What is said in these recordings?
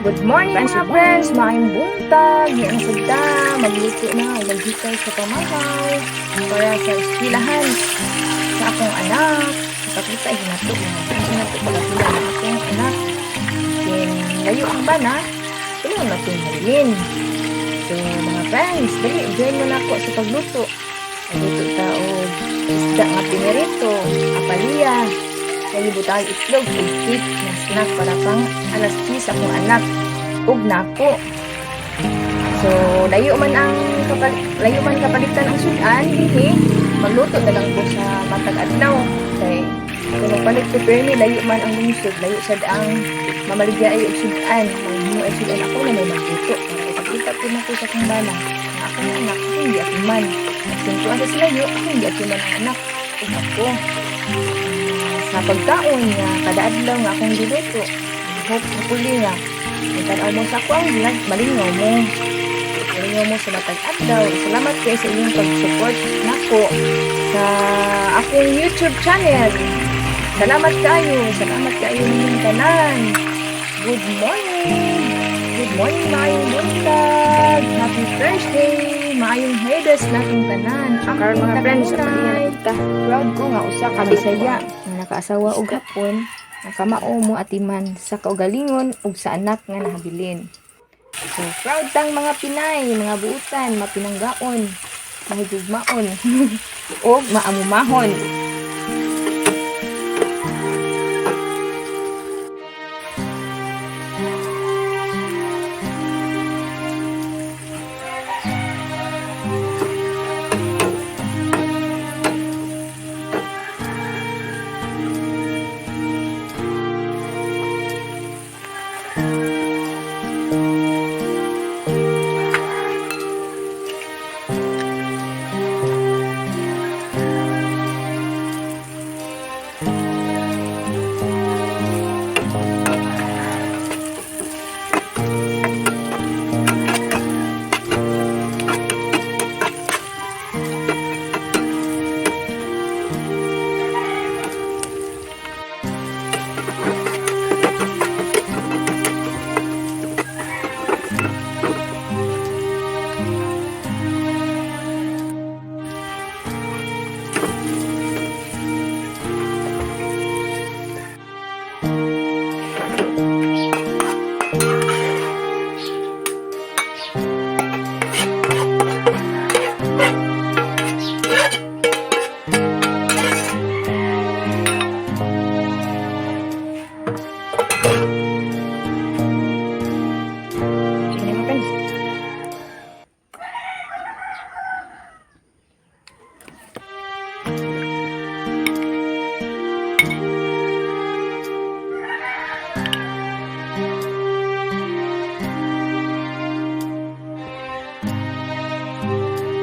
Good morning mga friends, maayong buntag. Yan sada, magluto na, maghikay sa pamahaw para sa eskwelahan sa akong anak. Ipakita, hinato pala sila ng akong anak. Then, layo ang bana, sila ang natin halin. So, mga friends, dali, join mo na ako sa pagluto. Magluto tao, isda nga pinirito, apalya, nalibutang itlog, cake na snack para pang alas 10 akong anak ug nako. So layo man kapalitan ang sudan dinhi, magluto na lang ko sa matag adlaw kay kung palit ko permi layo man ang lungsod, layo sad ang mamaligya ay og sudan, mahimo ay sudan ako na may magluto para ipakita ko na ko sa kong bana na ako na anak ako hindi ako man nagsinto sa sila yo ako hindi ako man ang anak ug ako sa pagkaon nga kada adlaw nga akong giluto. Hope na puli nga nagtanaw mo sa ako ang vlog, malingaw mo sa matag adlaw. Salamat kayo sa inyong pag-support nako sa akong YouTube channel. Salamat kayo ninyong tanan. Good morning maayong buntag, happy Thursday, maayong hedes natong tanan. Karon mga friends, proud ko nga usa ka Bisaya nga nakaasawa og hapon, nakamao mo atiman sa kaugalingon ug sa anak nga nahabilin. So proud tang mga Pinay, mga buutan, mapinanggaon, mahigugmaon ug maamumahon.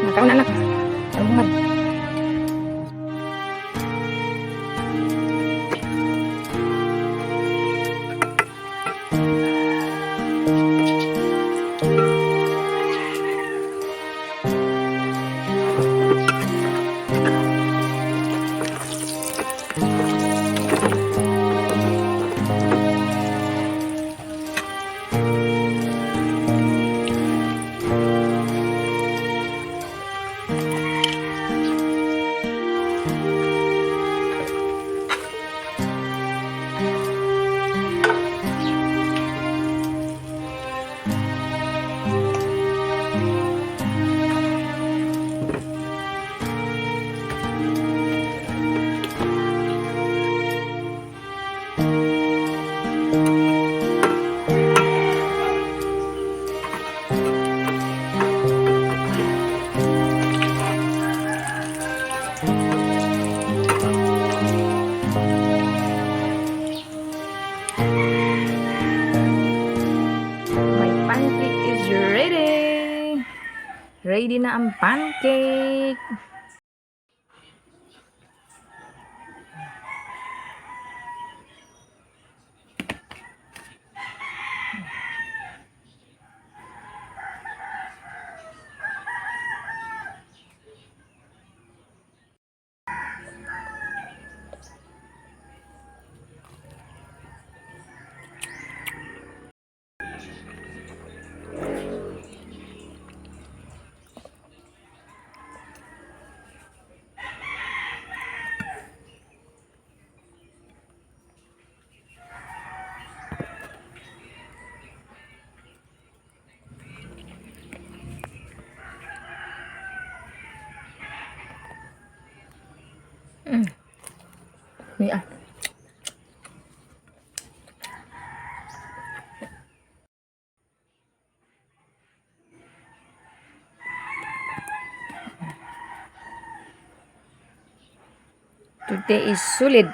Nakaon anak. Tawag. Ready na ang pancake. Ni ah. Today is solid.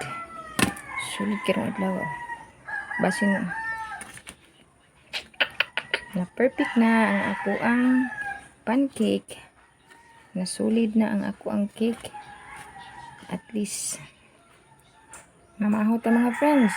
Solid karong adlaw. Basin na perfect na ang ako ang pancake. Na solid na ang ako ang cake. At least mamahot ang mga friends.